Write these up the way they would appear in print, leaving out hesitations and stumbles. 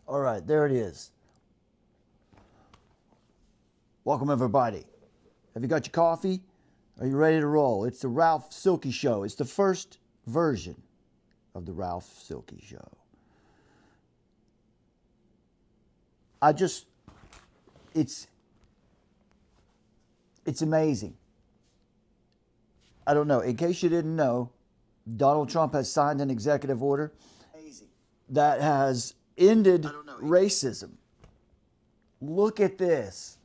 All right, there it is. Welcome, everybody. Have you got your coffee? Are you ready to roll? It's the Ralf Silky Show. It's the first version of the Ralf Silky Show. It's amazing. I don't know. In case you didn't know, Donald Trump has signed an executive order that has ended racism. Look at this.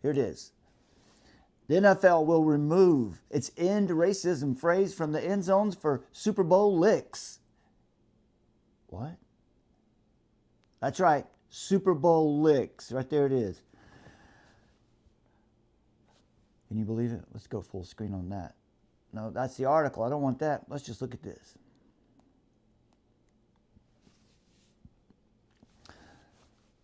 Here it is. The NFL will remove its end racism phrase from the end zones for Super Bowl LIX. What? That's right. Super Bowl LIX. Right there it is. Can you believe it? Let's go full screen on that. No, that's the article. I don't want that. Let's just look at this.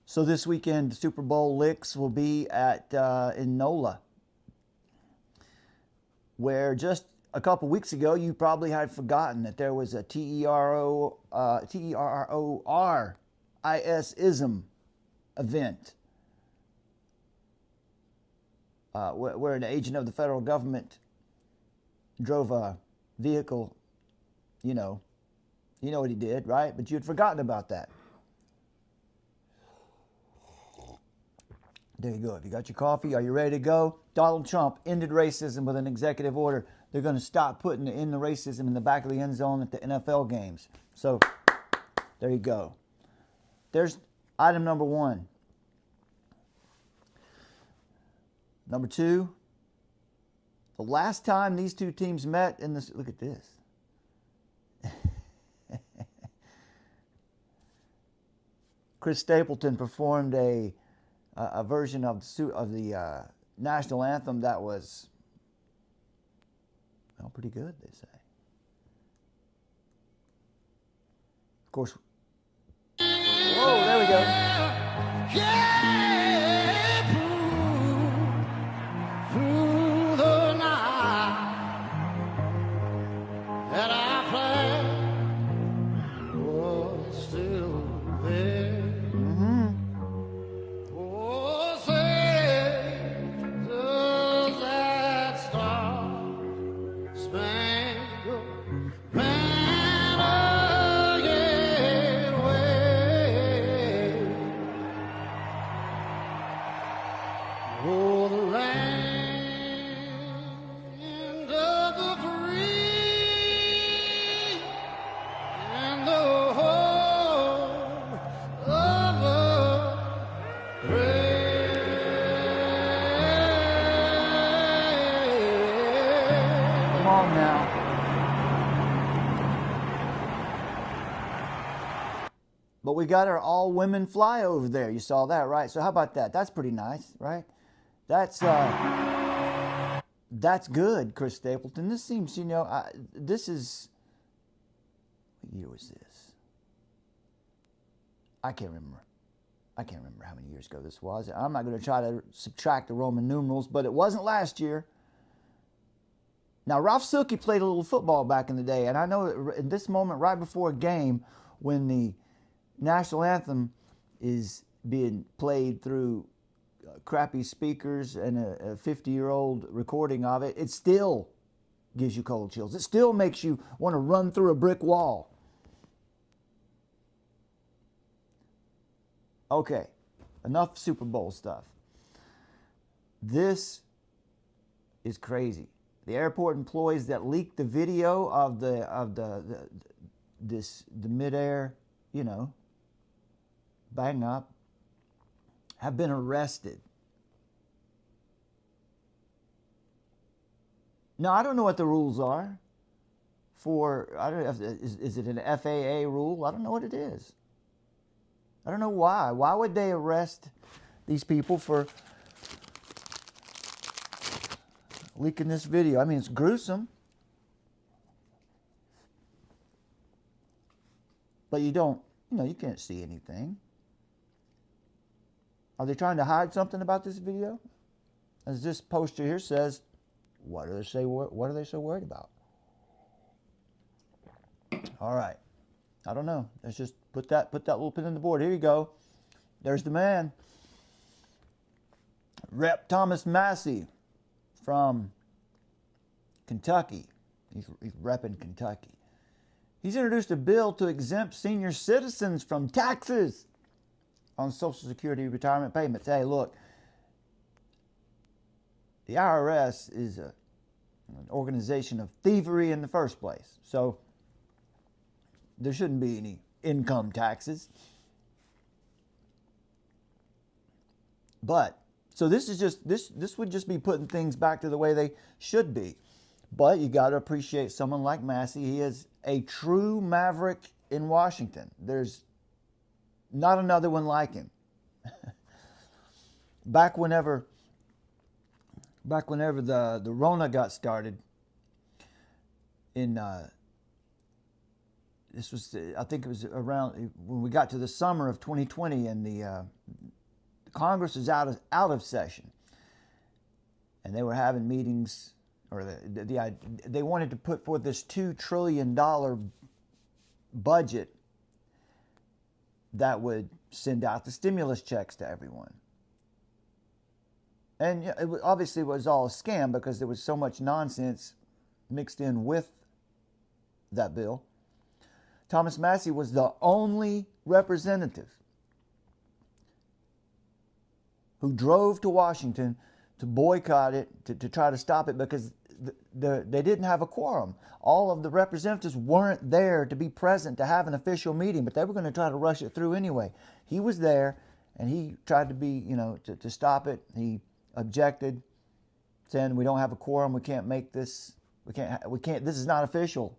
So this weekend, the Super Bowl LIX will be at in NOLA, where just a couple weeks ago you probably had forgotten that there was a Terrorism event where an agent of the federal government drove a vehicle. You know what he did, right? But you had forgotten about that. There you go. If you got your coffee, are you ready to go? Donald Trump ended racism with an executive order. They're going to stop putting in the racism in the back of the end zone at the NFL games. So, there you go. There's item number one. Number two, the last time these two teams met in this, look at this. Chris Stapleton performed a version of the national anthem that was, well, pretty good, they say. Of course. Whoa, there we go. Yeah, through the night, that our flag was still there. But we got our all-women flyover there. You saw that, right? So how about that? That's pretty nice, right? That's good, Chris Stapleton. This seems, this is, what year was this? I can't remember how many years ago this was. I'm not going to try to subtract the Roman numerals, but it wasn't last year. Now, Ralf Silky played a little football back in the day, and I know at this moment, right before a game, when the national anthem is being played through crappy speakers and a 50-year-old recording of it, it still gives you cold chills. It still makes you want to run through a brick wall. Okay, enough Super Bowl stuff. This is crazy. The airport employees that leaked the video of the midair, bang up, have been arrested. Now, I don't know what the rules are for, I don't know, is it an FAA rule? I don't know what it is. I don't know why. Why would they arrest these people for leaking this video? I mean, it's gruesome. But you can't see anything. Are they trying to hide something about this video? As this poster here says, what are they so worried about? All right. I don't know. Let's just put that little pin in the board. Here you go. There's the man. Rep. Thomas Massie from Kentucky. He's repping Kentucky. He's introduced a bill to exempt senior citizens from taxes on Social Security retirement payments. Hey, look, the IRS is an organization of thievery in the first place. So there shouldn't be any income taxes. But, so this is just, this would just be putting things back to the way they should be. But you got to appreciate someone like Massie. He is a true maverick in Washington. There's not another one like him. Back whenever the Rona got started in this was, I think it was around when we got to the summer of 2020, and the Congress is out of session, and they were having meetings, or they wanted to put forth this $2 trillion budget that would send out the stimulus checks to everyone. And it obviously was all a scam because there was so much nonsense mixed in with that bill. Thomas Massie was the only representative who drove to Washington to boycott it, to try to stop it, because they didn't have a quorum. All of the representatives weren't there to be present to have an official meeting, but they were going to try to rush it through anyway. He was there, and he tried to be, to stop it. He objected, saying, we don't have a quorum, we can't make this, we can't, this is not official.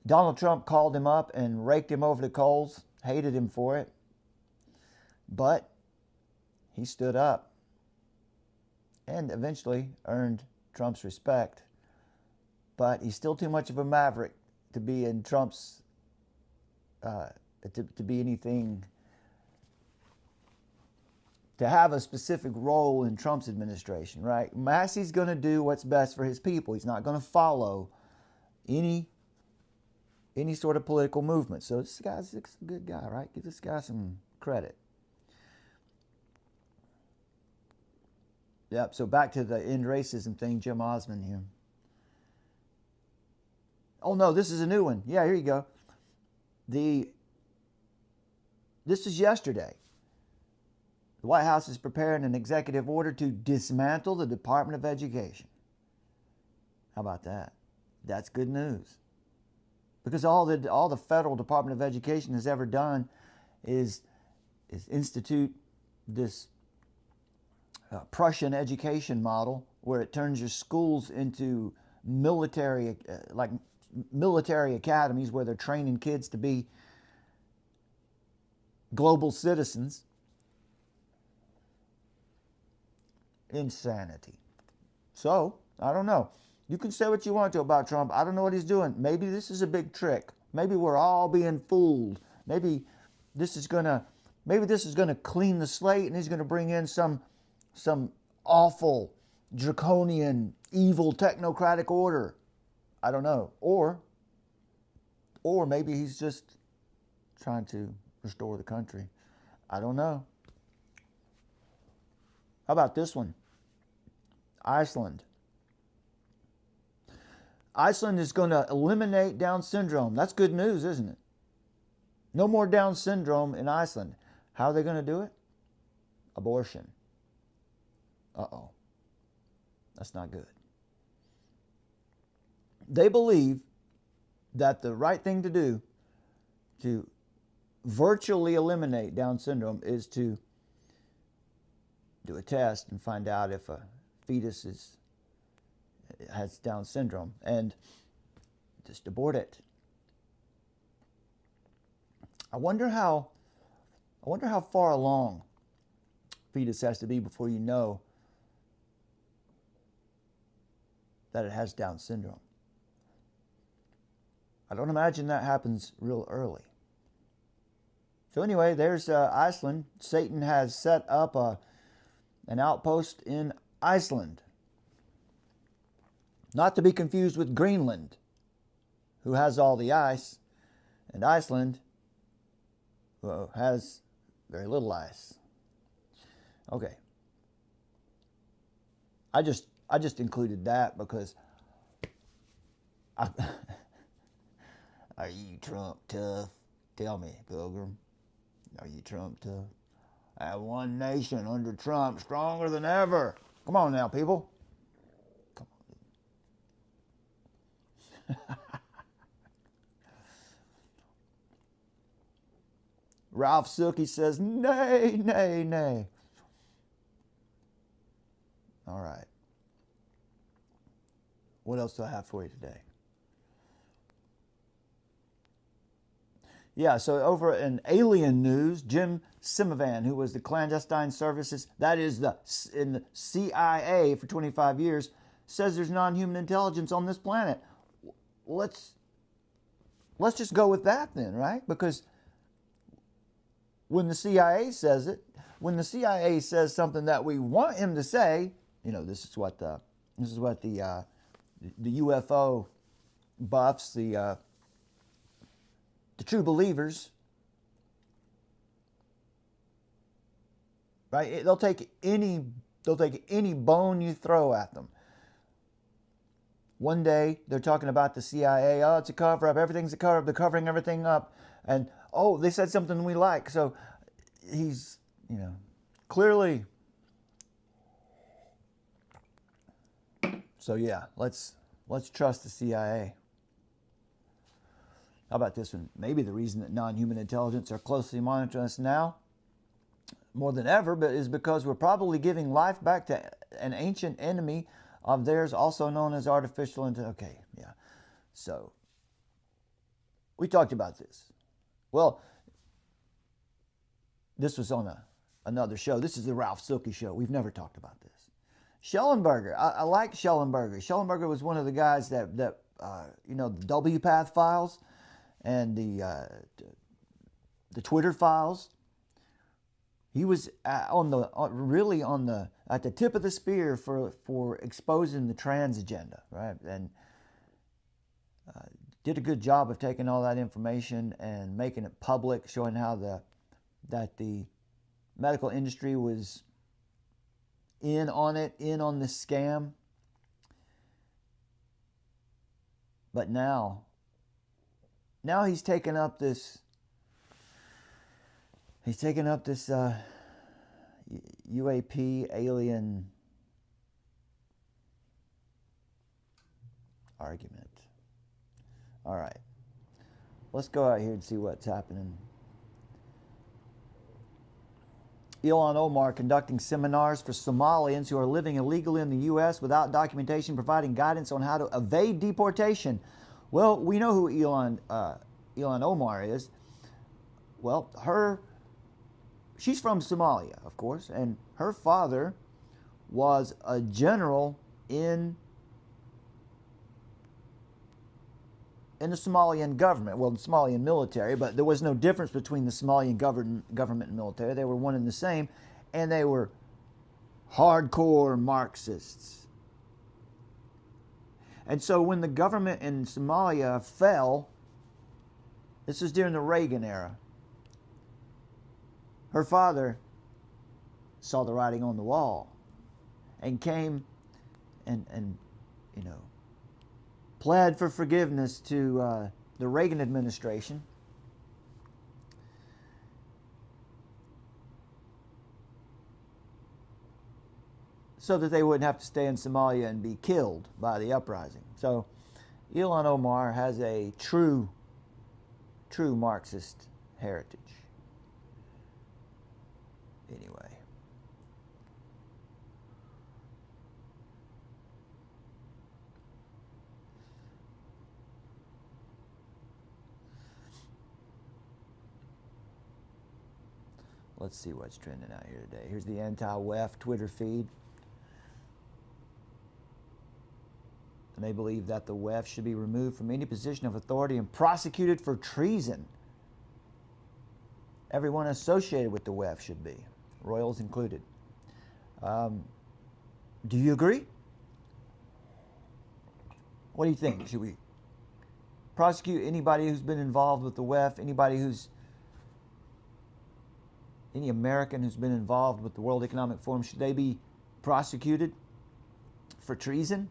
Donald Trump called him up and raked him over the coals, hated him for it, but he stood up and eventually earned Trump's respect. But he's still too much of a maverick to be in Trump's, to be anything, to have a specific role in Trump's administration, right? Massie's going to do what's best for his people. He's not going to follow any sort of political movement. So this guy's a good guy, right? Give this guy some credit. Yep, so back to the end racism thing, Jim Osmond here. Oh no, this is a new one. Yeah, here you go. This is yesterday. The White House is preparing an executive order to dismantle the Department of Education. How about that? That's good news. Because all the federal Department of Education has ever done is institute this Prussian education model, where it turns your schools into military academies where they're training kids to be global citizens. Insanity. So, I don't know. You can say what you want to about Trump. I don't know what he's doing. Maybe this is a big trick. Maybe we're all being fooled. Maybe this is gonna clean the slate, and he's gonna bring in some awful, draconian, evil technocratic order. I don't know. Or maybe he's just trying to restore the country. I don't know. How about this one? Iceland. Iceland is going to eliminate Down syndrome. That's good news, isn't it? No more Down syndrome in Iceland. How are they going to do it? Abortion. Uh-oh. That's not good. They believe that the right thing to do to virtually eliminate Down syndrome is to do a test and find out if a fetus has Down syndrome and just abort it. I wonder how far along fetus has to be before you know that it has Down syndrome. I don't imagine that happens real early. So anyway, there's Iceland. Satan has set up an outpost in Iceland. Not to be confused with Greenland, who has all the ice. And Iceland has very little ice. Okay. I just included that because are you Trump tough? Tell me, Pilgrim. Are you Trump tough? That one nation under Trump stronger than ever. Come on now, people. Come on. Ralf Silky says, nay, nay, nay. All right. What else do I have for you today? Yeah, so over in alien news, Jim Simovan, who was the clandestine services, that is in the CIA for 25 years, says there's non-human intelligence on this planet. Let's just go with that then, right? Because when the CIA says it, when the CIA says something that we want him to say, you know, this is what the UFO buffs, the true believers, right? They'll take any bone you throw at them. One day they're talking about the CIA. Oh, it's a cover up. Everything's a cover up. They're covering everything up. And oh, they said something we like. So he's, you know, clearly. So yeah, let's trust the CIA. How about this one? Maybe the reason that non-human intelligence are closely monitoring us now, more than ever, but is because we're probably giving life back to an ancient enemy of theirs, also known as artificial intelligence. Okay, yeah. So we talked about this. Well, this was on another show. This is the Ralf Silky show. We've never talked about this. Schellenberger. I like Schellenberger. Schellenberger was one of the guys that you know, the WPATH files and the Twitter files. He was at the tip of the spear for exposing the trans agenda, right? And did a good job of taking all that information and making it public, showing how that the medical industry was in on this scam. But now he's taken up this UAP alien argument. All right. Let's go out here and see what's happening. Ilhan Omar conducting seminars for Somalians who are living illegally in the U.S. without documentation, providing guidance on how to evade deportation. Well, we know who Ilhan Omar is. Well, she's from Somalia, of course, and her father was a general in the Somalian government, well, the Somalian military, but there was no difference between the Somalian government and military. They were one and the same, and they were hardcore Marxists. And so when the government in Somalia fell, this was during the Reagan era, her father saw the writing on the wall and came and you know, pled for forgiveness to the Reagan administration. So that they wouldn't have to stay in Somalia and be killed by the uprising. So Ilhan Omar has a true Marxist heritage. Anyway. Let's see what's trending out here today. Here's the anti-WEF Twitter feed. And they believe that the WEF should be removed from any position of authority and prosecuted for treason. Everyone associated with the WEF should be, royals included. Do you agree? What do you think? Should we prosecute anybody who's been involved with the WEF, any American who's been involved with the World Economic Forum? Should they be prosecuted for treason?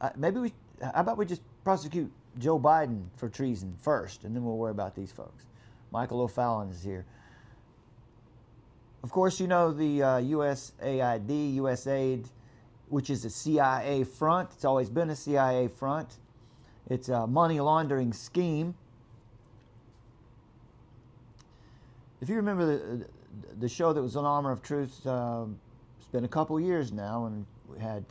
How about we just prosecute Joe Biden for treason first, and then we'll worry about these folks. Michael O'Fallon is here. Of course, you know the USAID, which is a CIA front. It's always been a CIA front. It's a money laundering scheme. If you remember the show that was on Armor of Truth, it's been a couple years now, and we had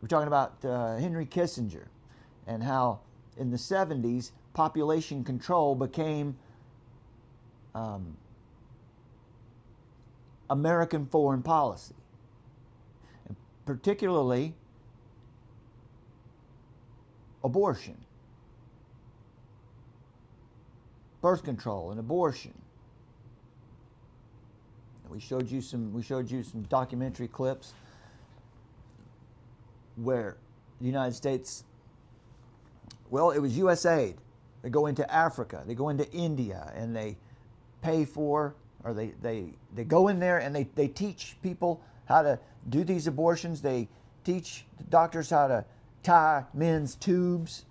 we're talking about Henry Kissinger and how in the 70s population control became American foreign policy, and particularly abortion, birth control, and abortion. We showed you some documentary clips where the United States, well, it was USAID. They go into Africa, they go into India, and they pay for, or they go in there and they teach people how to do these abortions. They teach the doctors how to tie men's tubes.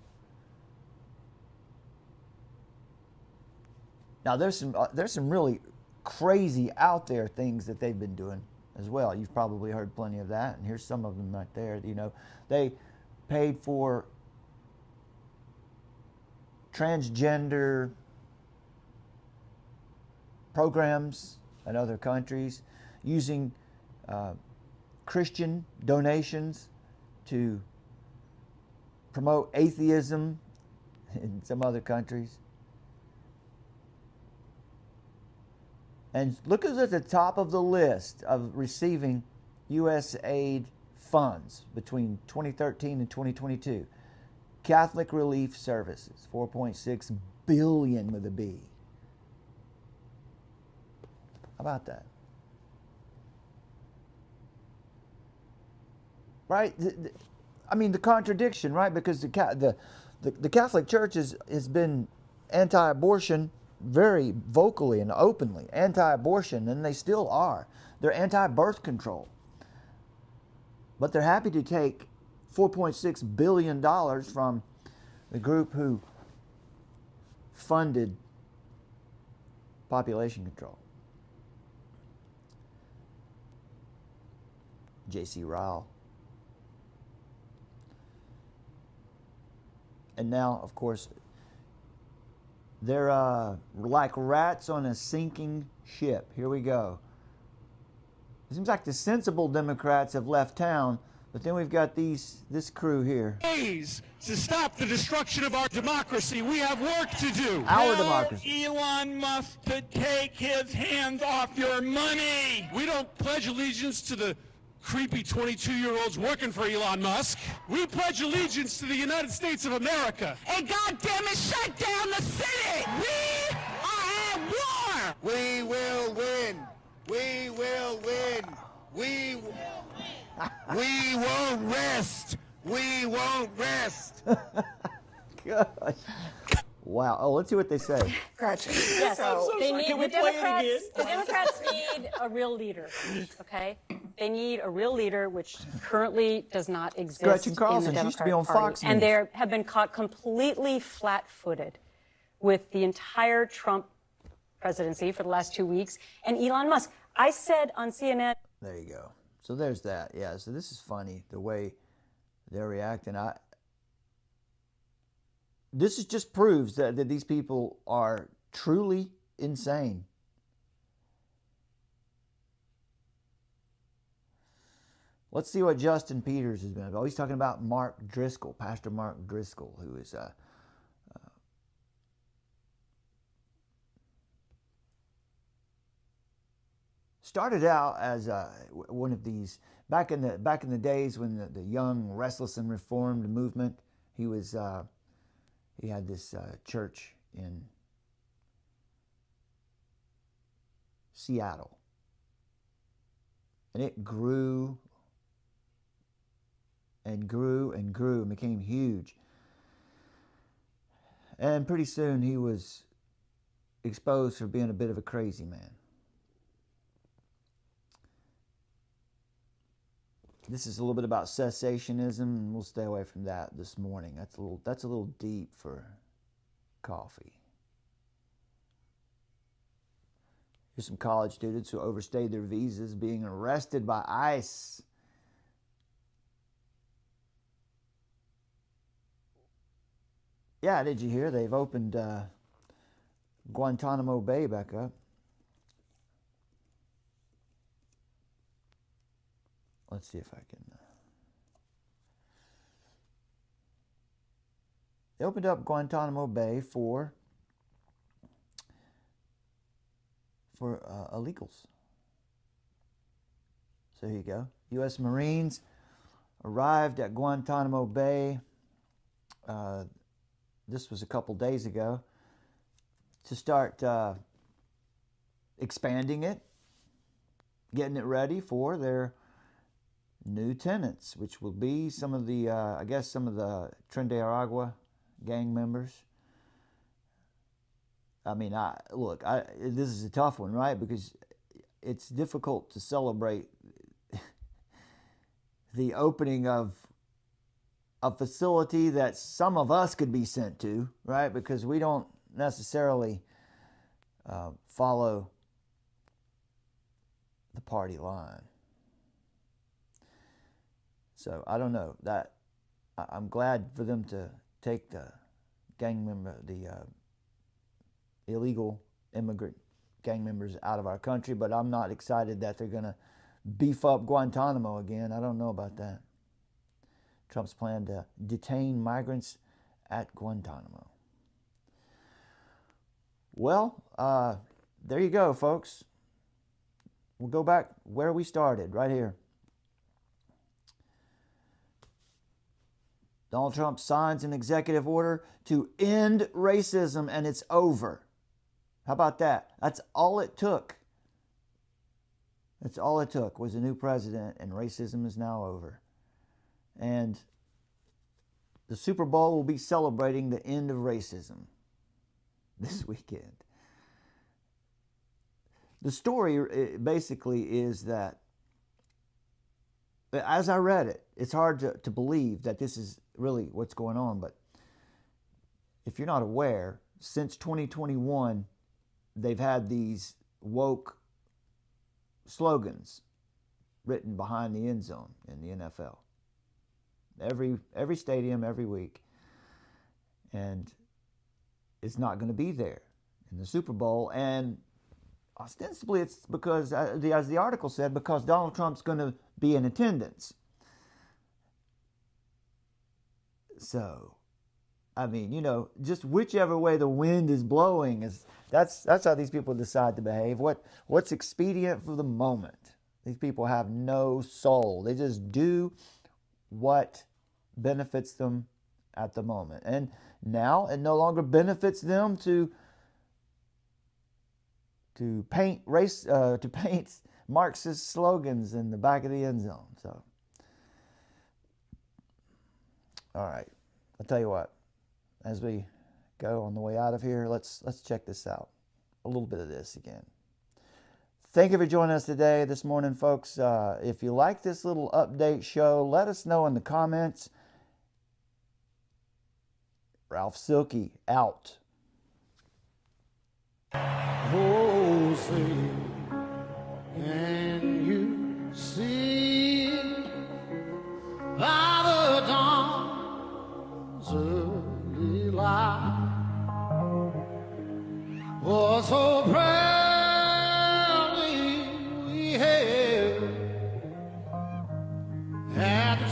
Now there's some really crazy out there things that they've been doing as well. You've probably heard plenty of that, and here's some of them right there. You know, they paid for transgender programs in other countries, using Christian donations to promote atheism in some other countries. And look who's at the top of the list of receiving USAID funds between 2013 and 2022. Catholic Relief Services, $4.6 billion with a B. How about that? Right? I mean, the contradiction, right? Because the Catholic Church has been anti-abortion very vocally and openly, anti-abortion, and they still are. They're anti-birth control. But they're happy to take $4.6 billion from the group who funded population control. J.C. Ryle. And now, of course, they're like rats on a sinking ship. Here we go. It seems like the sensible Democrats have left town, but then we've got this crew here. Ways to stop the destruction of our democracy. We have work to do. Our democracy. Elon Musk to take his hands off your money. We don't pledge allegiance to the creepy 22-year-olds working for Elon Musk. We pledge allegiance to the United States of America. And goddamn it, shut down the city! We are at war! We will win! We will win! We won't rest! We won't rest! Gosh. Wow. Oh, let's see what they say. Gretchen. Yes, so they sorry. need Can we the play it Democrats. again? The Democrats need a real leader. Okay, they need a real leader, which currently does not exist Gretchen in Carlson. the She used to be Democratic on Party. Fox And News. they have been caught completely flat-footed with the entire Trump presidency for the last 2 weeks, and Elon Musk. I said on CNN. There you go. So there's that. Yeah. So this is funny the way they're reacting. This just proves that these people are truly insane. Let's see what Justin Peters has been about. Oh, he's talking about Mark Driscoll, Pastor Mark Driscoll, who is started out as one of these back in the days when the young, restless, and reformed movement. He was he had this church in Seattle, and it grew and grew and grew and became huge. And pretty soon he was exposed for being a bit of a crazy man. This is a little bit about cessationism, and we'll stay away from that this morning. That's a little deep for coffee. Here's some college students who overstayed their visas being arrested by ICE. Yeah, did you hear? They've opened Guantanamo Bay back up. Let's see if I can. They opened up Guantanamo Bay for illegals. So here you go. U.S. Marines arrived at Guantanamo Bay. This was a couple days ago, to start expanding it, getting it ready for their new tenants, which will be some of the, I guess, some of the Tren de Aragua gang members. I mean, this is a tough one, right? Because it's difficult to celebrate the opening of a facility that some of us could be sent to, right? Because we don't necessarily follow the party line. So I don't know. That I'm glad for them to take the gang member, the illegal immigrant gang members out of our country, but I'm not excited that they're going to beef up Guantanamo again. I don't know about that. Trump's plan to detain migrants at Guantanamo. Well, there you go, folks. We'll go back where we started, right here. Donald Trump signs an executive order to end racism, and it's over. How about that? That's all it took. That's all it took was a new president, and racism is now over. And the Super Bowl will be celebrating the end of racism this weekend. The story basically is that, as I read it, it's hard to believe that this is really what's going on, but if you're not aware, since 2021, they've had these woke slogans written behind the end zone in the NFL. Every stadium, every week. And it's not going to be there in the Super Bowl. And ostensibly it's because, as the article said, because Donald Trump's going to be in attendance. So, I mean, you know, just whichever way the wind is blowing, that's how these people decide to behave. What's expedient for the moment. These people have no soul. They just do what benefits them at the moment. And now it no longer benefits them to paint Marxist slogans in the back of the end zone. So, all right, I'll tell you what. As we go on the way out of here, let's check this out. A little bit of this again. Thank you for joining us today, this morning, folks. If you like this little update show, let us know in the comments. Ralf Silky, out. Oh, say, can you see by the dawn's early light? Oh, so proudly we hailed at the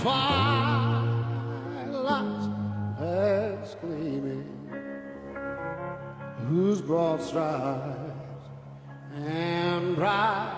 twilight's last gleaming, whose broad stripes and bright